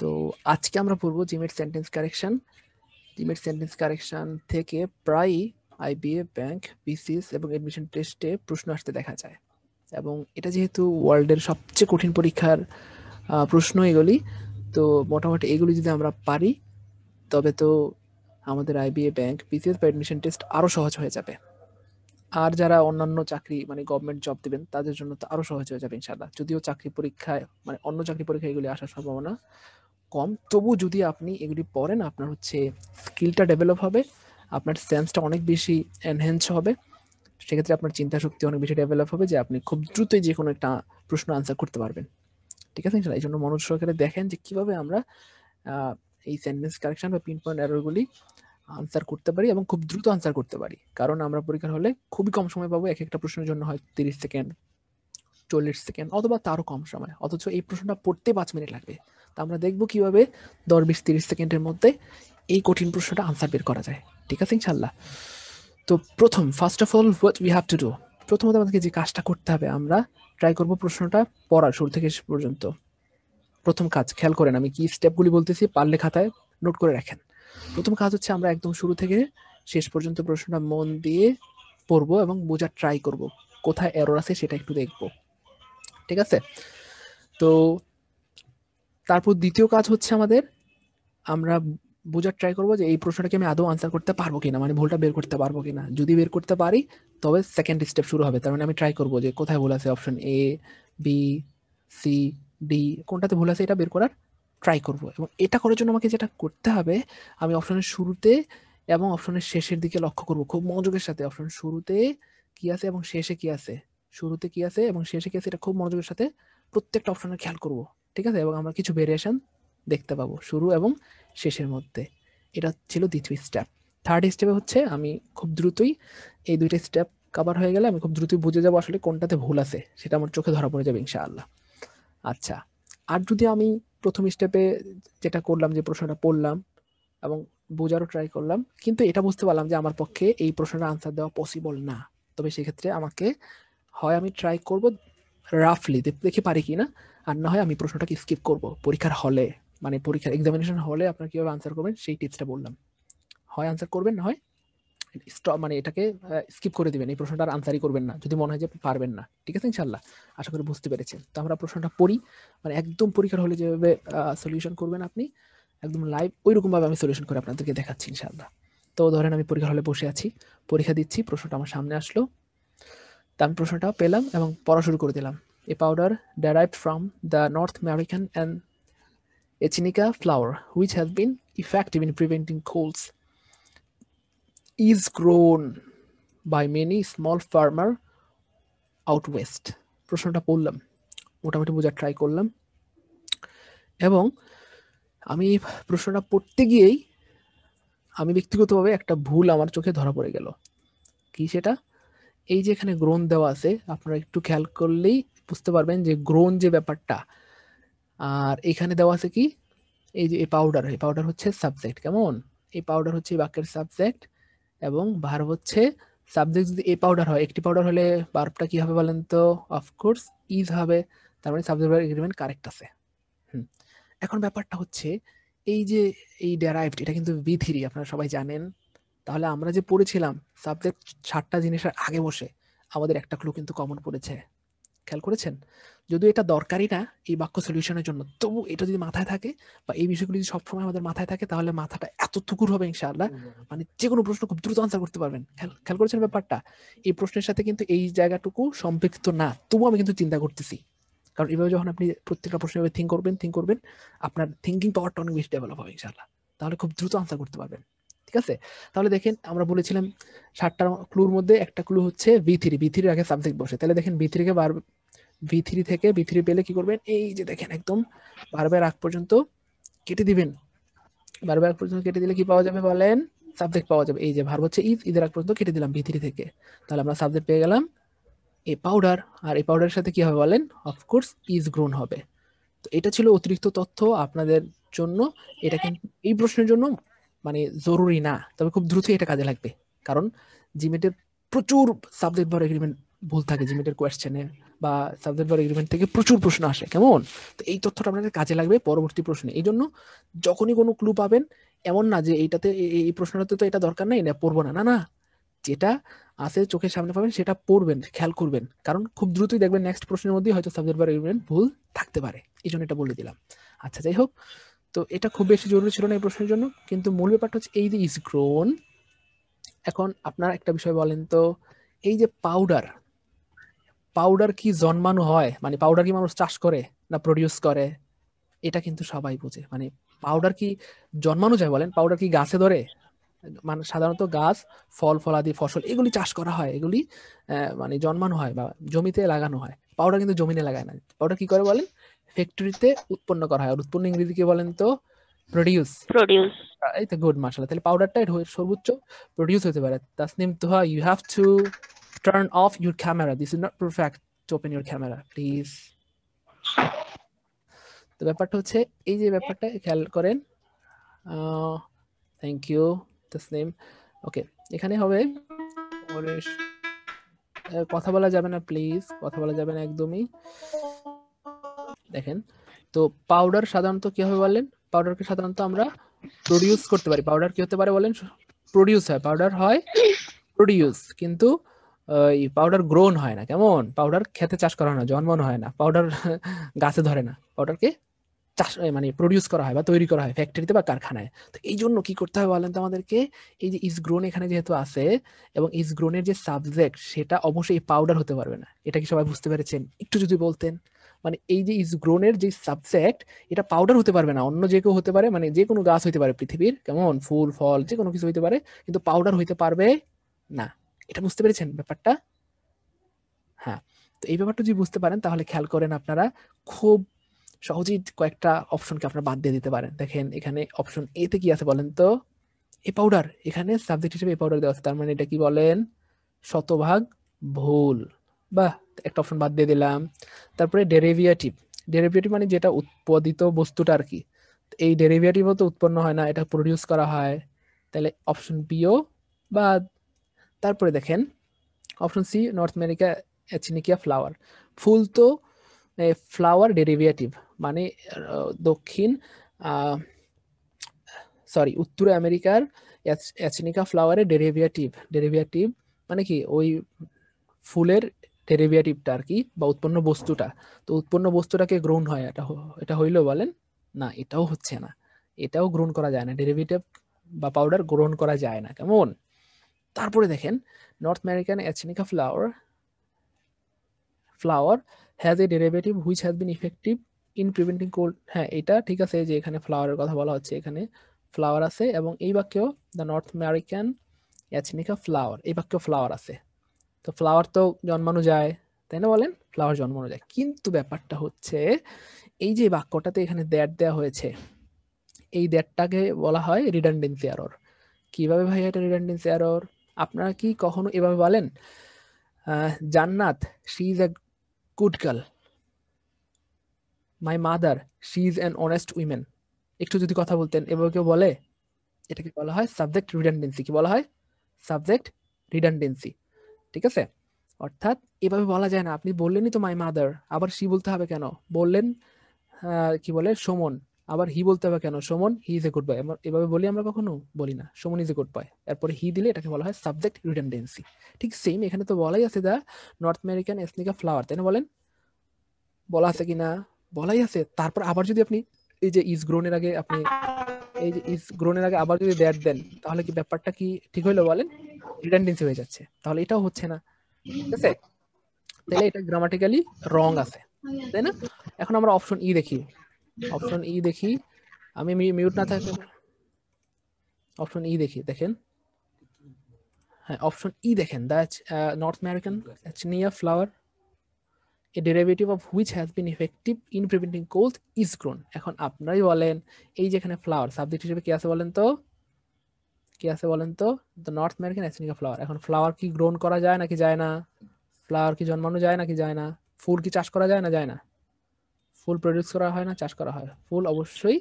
তো আজকে আমরা পড়বো GMAT sentence correction. GMAT sentence correction থেকে প্রায়ই আইবিএ, ব্যাংক, বিসিএস এবং এডমিশন টেস্টে প্রশ্ন আসতে দেখা যায়, এবং এটা যেহেতু ওয়ার্ল্ডের সবচেয়ে কঠিন পরীক্ষার প্রশ্ন এগুলি, তো মোটামুটি এগুলি যদি আমরা পারি তবে তো আমাদের আইবিএ, ব্যাংক, বিসিএস বা এডমিশন টেস্ট আরও সহজ হয়ে যাবে। আর যারা অন্যান্য চাকরি মানে গভর্নমেন্ট জব দিবেন তাদের জন্য তো আরও সহজ হয়ে যাবে ইনশাল্লাহ। যদিও চাকরি পরীক্ষায় মানে অন্য চাকরি পরীক্ষায় এগুলি আসার সম্ভাবনা কম, তবু যদি আপনি এগুলি পড়েন আপনার হচ্ছে স্কিলটা ডেভেলপ হবে, আপনার সেন্সটা অনেক বেশি এনহ্যান্স হবে। সেক্ষেত্রে আপনার চিন্তা শক্তি অনেক বেশি ডেভেলপ হবে যে আপনি খুব দ্রুতই যে কোনো একটা প্রশ্ন আনসার করতে পারবেন। ঠিক আছে, এই জন্য মনোযোগ সহকারে দেখেন যে কিভাবে আমরা এই সেন্টেন্স কারেকশন বা পিন পয়েন্ট এররগুলি আনসার করতে পারি এবং খুব দ্রুত আনসার করতে পারি। কারণ আমরা পরীক্ষার হলে খুবই কম সময় পাবো, এক একটা প্রশ্নের জন্য হয় 30 সেকেন্ড, 40 সেকেন্ড অথবা তারও কম সময়, অথচ এই প্রশ্নটা পড়তে 5 মিনিট লাগবে। তা আমরা দেখবো কিভাবে 10, 20, 30 সেকেন্ডের মধ্যে এই কঠিন প্রশ্নটা আনসার বের করা যায়। ঠিক আছে ইনশাল্লাহ। তো first of all what we have to do, প্রথমত আমাদেরকে যে কাজটা করতে হবে, আমরা ট্রাই করব প্রশ্নটা পড়ার শুরু থেকে শেষ পর্যন্ত। প্রথম কাজ খেয়াল করেন আমি কি স্টেপগুলি বলতেছি, পারলে খাতায় নোট করে রাখেন। প্রথম কাজ হচ্ছে আমরা একদম শুরু থেকে শেষ পর্যন্ত প্রশ্নটা মন দিয়ে পড়বো এবং বোঝার ট্রাই করব, কোথায় এরর আছে সেটা একটু দেখবো। ঠিক আছে, তো তারপর দ্বিতীয় কাজ হচ্ছে আমাদের আমরা বোঝার ট্রাই করবো যে এই প্রশ্নটাকে আমি আদৌ আনসার করতে পারবো কিনা, মানে ভুলটা বের করতে পারবো কিনা। যদি বের করতে পারি তবে সেকেন্ড স্টেপ শুরু হবে, তার মানে আমি ট্রাই করবো যে কোথায় ভুল আছে, option A, B, C, D কোনটাতে ভুল আছে এটা বের করার ট্রাই করব। এবং এটা করার জন্য আমাকে যেটা করতে হবে, আমি অপশনের শুরুতে এবং অপশনের শেষের দিকে লক্ষ্য করব খুব মনোযোগের সাথে। অপশন শুরুতে কি আছে এবং শেষে কি আছে, শুরুতে কি আছে এবং শেষে কি আছে, এটা খুব মনোযোগের সাথে প্রত্যেকটা অপশনের খেয়াল করব। ঠিক আছে, এবং আমরা কিছু ভেরিয়েশন দেখতে পাবো শুরু এবং শেষের মধ্যে। এটা ছিল দ্বিতীয় স্টেপ। থার্ড স্টেপে হচ্ছে আমি খুব দ্রুতই এই দুইটা স্টেপ কভার হয়ে গেলে আমি খুব দ্রুতই বুঝে যাবো আসলে কোনটাতে ভুল আছে, সেটা আমার চোখে ধরা পড়ে যাবে ইনশাআল্লাহ। আচ্ছা, আর যদি আমি প্রথম স্টেপে যেটা করলাম যে প্রশ্নটা পড়লাম এবং বোঝারও ট্রাই করলাম, কিন্তু এটা বুঝতে পারলাম যে আমার পক্ষে এই প্রশ্নটা আনসার দেওয়া পসিবল না, তবে সেক্ষেত্রে আমাকে হয় আমি ট্রাই করব রাফলি দেখে পারি কিনা, আর না হয় আমি প্রশ্নটাকে স্কিপ করব। পরীক্ষার হলে মানে পরীক্ষার এক্সামিনেশন হলে আপনারা কিভাবে আনসার করবেন সেই টিপসটা বললাম। হয় আনসার করবেন, না হয় স্টপ মানে এটাকে স্কিপ করে দিবেন, এই প্রশ্নটা আর আনসারই করবেন না যদি মনে হয় যে পারবেন না। ঠিক আছে ইনশাল্লাহ, আশা করি বুঝতে পেরেছেন। তো আমরা প্রশ্নটা পড়ি, মানে একদম পরীক্ষার হলে যেভাবে সলিউশন করবেন আপনি একদম লাইভ ওই রকম ভাবে আমি সলিউশন করে আপনাদেরকে দেখাচ্ছি ইনশাল্লাহ। তো ধরেন আমি পরীক্ষার হলে বসে আছি, পরীক্ষা দিচ্ছি, প্রশ্নটা আমার সামনে আসলো, তা আমি প্রশ্নটা পেলাম এবং পড়া শুরু করে দিলাম। এ powder derived from the North American and Echinacea flower which has been effective in preventing colds is grown by many small farmer out west। প্রশ্নটা পড়লাম, মোটামুটি বোঝার ট্রাই করলাম, এবং আমি প্রশ্নটা পড়তে গিয়েই আমি ব্যক্তিগতভাবে একটা ভুল আমার চোখে ধরা পড়ে গেল। কি সেটা? এই যে এখানে গ্রোন দেওয়া আছে, আপনারা একটু খেয়াল করলেই বুঝতে পারবেন যে গ্রোন যে ব্যাপারটা, আর এখানে দেওয়া আছে কি এই যে এই পাউডার হচ্ছে সাবজেক্ট। কেমন? এই পাউডার হচ্ছে এই বাক্যের সাবজেক্ট এবং ভার্ব হচ্ছে সাবজেক্ট। যদি এই পাউডার হয়, একটি পাউডার হলে ভার্বটা কি হবে বলেন তো? অফকোর্স ইজ হবে, তার মানে সাবজেক্ট ভার্ব এগ্রিমেন্ট কারেক্ট আছে। এখন ব্যাপারটা হচ্ছে এই যে এই ডেরাইভড, এটা কিন্তু V3 আপনারা সবাই জানেন। তাহলে আমরা যে পড়েছিলাম সাবজেক্ট 7টা জিনিসের আগে বসে, আমাদের একটা ক্লু কিন্তু কমন পড়েছে, খেয়াল করেছেন? যদিও এটা দরকারি না এই বাক্য সলিউশনের জন্য, তবু এটা যদি মাথায় থাকে বা এই বিষয়গুলো যদি সবসময় আমাদের মাথায় থাকে তাহলে মাথাটা এত থুকুর হবে ইনশাআল্লাহ, মানে যে কোনো প্রশ্ন খুব দ্রুত আনসার করতে পারবেন। খেয়াল করেছেন ব্যাপারটা? এই প্রশ্নের সাথে কিন্তু এই জায়গাটুকু সম্পৃক্ত না, তবু আমি কিন্তু চিন্তা করতেছি, কারণ এভাবে যখন আপনি প্রত্যেকটা প্রশ্নের থিঙ্ক করবেন আপনার থিঙ্কিং পাওয়ারটা অনেক বেশি ডেভেলপ হবে ইনশাআল্লাহ, তাহলে খুব দ্রুত আনসার করতে পারবেন। ঠিক আছে, তাহলে দেখেন আমরা বলেছিলাম 7টা ক্লুর মধ্যে একটা ক্লু হচ্ছে V3 আগে সাবজেক্ট বসে, তাহলে দেখেন V3 থেকে V3 পেলে কি করবেন, এই যে দেখেন একদম ভার্বের আগ পর্যন্ত কেটে দিবেন। ভার্বের আগ পর্যন্ত কেটে দিলে কি পাওয়া যাবে বলেন? সাবজেক্ট পাওয়া যাবে। এই যে ভার্ব হচ্ছে ইদের আগ পর্যন্ত কেটে দিলাম V3 থেকে, তাহলে আমরা সাবজেক্ট পেয়ে গেলাম এ পাউডার। আর এই পাউডারের সাথে কি হবে বলেন? অফকোর্স ইজ গ্রোন হবে। তো এটা ছিল অতিরিক্ত তথ্য আপনাদের জন্য, এটা কিন্তু এই প্রশ্নের জন্য মানে জরুরি না, তবে খুব দ্রুত এটা কাজে লাগবে, কারণ জিমেটের প্রচুর সাবজেক্ট ভার্ব এগ্রিমেন্ট ভুল থাকে জিমেটের কোয়েশ্চেনে বা সাবজেক্ট ভার্ব এগ্রিমেন্ট থেকে প্রচুর প্রশ্ন আসে, কেমন? তো এই তথ্যটা আপনাদের কাজে লাগবে পরবর্তী প্রশ্নে। এই জন্য যখনই কোনো ক্লু পাবেন, এমন না যে এইটাতে এই প্রশ্নটাতে তো এটা দরকার নেই, না পড়বো না, না না, যেটা আছে চোখের সামনে পাবেন সেটা পড়বেন, খেয়াল করবেন, কারণ খুব দ্রুতই দেখবেন নেক্সট প্রশ্নের মধ্যেই হয়তো সাবজেক্ট ভার্ব এগ্রিমেন্ট ভুল থাকতে পারে, এই জন্য এটা বলে দিলাম। আচ্ছা, যাই হোক, তো এটা খুব বেশি জরুরি ছিল না এই প্রশ্নের জন্য, কিন্তু মূল ব্যাপারটা হচ্ছে এই যে ইজ গ্রোন। এখন আপনার একটা বিষয় বলেন তো, এই যে পাউডার, পাউডার কি জন্মানো হয়, মানে পাউডার কি মানুষ চাষ করে না প্রডিউস করে? এটা কিন্তু সবাই বোঝে, মানে পাউডার কি জন্মানো যায় বলেন? পাউডার কি গাছে ধরে? মানে সাধারণত গাছ, ফল ফলাদি ফসল এগুলি চাষ করা হয়, এগুলি মানে জন্মানো হয় বা জমিতে লাগানো হয়। পাউডার কিন্তু জমিনে লাগায় না। পাউডার কি করে বলেন? ফ্যাক্টরিতে উৎপন্ন করা হয়। আর উৎপন্ন ইংরেজি কি বলেন তো? প্রডিউস। প্রডিউস। এই তো গুড, মাশাআল্লাহ। তাহলে পাউডারটা সর্বোচ্চ প্রডিউস হতে পারে। Tasnim Toha, you have to turn off your camera, this is not perfect, to open your camera please. তো ব্যাপারটা হচ্ছে এই যে ব্যাপারটা খেয়াল করেন। Thank you Tasnim. ওকে, এখানে হবে কথা বলা যাবে না প্লিজ, কথা বলা যাবে না একদমই। দেখেন, তো পাউডার সাধারণত কি হবে বলেন? পাউডারকে সাধারণত আমরা প্রডিউস করতে পারি। পাউডার কি হতে পারে বলেন? প্রডিউস হয়, পাউডার হয় প্রডিউস, কিন্তু এই পাউডার গ্রোন হয় না, কেমন? পাউডার খেতে চাষ করা হয় না, জন্মানো হয় না, পাউডার গাছে ধরে না, পাউডারকে চাষ মানে প্রডিউস করা হয় বা তৈরি করা হয় ফ্যাক্টরিতে বা কারখানায়। তো এই জন্য কি করতে হবে বলেন তো আমাদেরকে? এই যে ইজ গ্রোন এখানে যেহেতু আছে এবং ইজ গ্রোনের যে সাবজেক্ট সেটা অবশ্যই পাউডার হতে পারবে না। এটা কি সবাই বুঝতে পেরেছেন? একটু যদি বলতেন। মানে এই যে ইজ গ্রোনের যে সাবজেক্ট, এটা পাউডার হতে পারবে না, অন্য যে কেউ হতে পারে, মানে যে কোনো গাছ হইতে পারে পৃথিবীর, কেমন? ফুল ফল যে কোনো কিছু হইতে পারে, কিন্তু পাউডার হইতে পারবে না। এটা বুঝতে পেরেছেন ব্যাপারটা? হ্যাঁ। তো এই ব্যাপারটা যদি বুঝতে পারেন তাহলে খেয়াল করেন আপনারা খুব সহজেই কয়েকটা অপশনকে আপনারা বাদ দিয়ে দিতে পারেন। দেখেন এখানে অপশন এ তে কি আছে বলেন তো? এ পাউডার, এখানে সাবজেক্ট হিসেবে এ পাউডার দেওয়া আছে, তার মানে এটা কি বলেন? শতভাগ ভুল। বাহ, একটা অপশন বাদ দিয়ে দিলাম। তারপরে ডেরিভেটিভ, ডেরিভেটিভ মানে যেটা উৎপাদিত বস্তুটা আর কি। এই ডেরিভেটিভও তো উৎপন্ন হয় না, এটা প্রডিউস করা হয়, তাহলে অপশন বিও বাদ। তারপরে দেখেন option C, North America echinacea flower, ফুল তো ফ্লাওয়ার ডেরিভেটিভ, মানে দক্ষিণ সরি উত্তর আমেরিকার অ্যাচিনিকা ফ্লাওয়ারের ডেরিভেটিভ। ডেরিভেটিভ মানে কি? ওই ফুলের ডেরিভেটিভটা আর কি, বা উৎপন্ন বস্তুটা। তো উৎপন্ন বস্তুটাকে গ্রহণ হয়, এটা হইলো বলেন? না, এটাও হচ্ছে না, এটাও গ্রহণ করা যায় না, ডেরিভেটিভ বা পাউডার গ্রহণ করা যায় না, কেমন? তারপরে দেখেন north American echinacea flower has a derivative which has been effective in preventing cold. হ্যাঁ, এটা ঠিক আছে যে এখানে ফ্লাওয়ারের কথা বলা হচ্ছে, এখানে ফ্লাওয়ার আছে এবং এই বাক্যেও the north American echinacea flower, এই বাক্যেও ফ্লাওয়ার আছে। তো ফ্লাওয়ার তো জন্মানো যায়, তাই না বলেন? ফ্লাওয়ার জন্মানো যায়, কিন্তু ব্যাপারটা হচ্ছে এই যে বাক্যটাতে এখানে দ্যাট দেওয়া হয়েছে, এই দ্যাটটাকে বলা হয় রিডান্ডেন্সি এরর। কিভাবে ভাই এটা রিডান্ডেন্সি এরর? আপনারা কি কখনো এভাবে বলেন জান্নাত she is a good girl, my mother she is an honest women? একটু যদি কথা বলতেন, এভাবে কেউ বলে? এটাকে বলা হয় সাবজেক্ট রিডান্ডেন্সি। কি বলা হয়? Subject redundancy. ঠিক আছে? অর্থাৎ এভাবে বলা যায় না। আপনি বললেনই তো মাই মাদার, আবার শি বলতে হবে কেন? বললেন কি বলে সুমন, আবার হি বলতে হবে কেন? Suman he is a good boy. এভাবে বলি আমরা? কখনো বলি না। Suman is a good boy, এরপরে হি দিলে এটাকে বলা হয় সাবজেক্ট রিডান্ডেন্সি। ঠিক সেম এখানে তো বলাই আছে দা নর্থ আমেরিকান এসনিকা ফ্লাওয়ার, তাই না বলেন? বলা আছে কিনা? বলাই আছে। তারপর আবার যদি আপনি এই যে ইজ গ্রোনের আগে আপনি এই যে ইজ গ্রোনের আগে আবার যদি দ্যাট দেন, তাহলে কি ব্যাপারটা কি ঠিক হইলো বলেন? রিডান্ডেন্সি হয়ে যাচ্ছে, তাহলে এটাও হচ্ছে না। ঠিক আছে? তাহলে এটা গ্রামাটিক্যালি রং আছে, তাই না? এখন আমরা অপশন ই দেখি, অপশন ই দেখি, আমি মিউট না থাকতে অপশন ই দেখি, দেখেন। হ্যাঁ, অপশন ই দেখেন, the north American echinacea flower a derivative of which has been effective in preventing cold is grown. এখন আপনারাই বলেন, এই যেখানে ফ্লাওয়ার সাবজেক্ট হিসেবে কি আছে বলেন তো? কি আছে বলেন তো? The north American echinacea flower. এখন ফ্লাওয়ার কি গ্রোন করা যায় নাকি যায় না? ফ্লাওয়ার কি জন্মানো যায় নাকি যায় না? ফুল কি চাষ করা যায় না যায় না? ফুল প্রডিউস করা হয় না চাষ করা হয়? ফুল অবশ্যই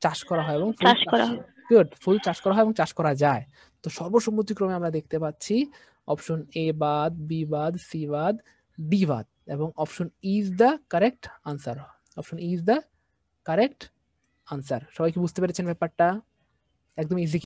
চাষ করা হয় এবং ফুল চাষ করা হয়। গুড, ফুল চাষ করা হয় এবং চাষ করা যায়। তো সর্বসম্মতিক্রমে আমরা দেখতে পাচ্ছি অপশন এ বাদ, বি বাদ, সি বাদ, ডি বাদ, এবং option is the correct answer. Option is the correct answer. সবাই কি বুঝতে পেরেছেন ব্যাপারটা? একদম ইজি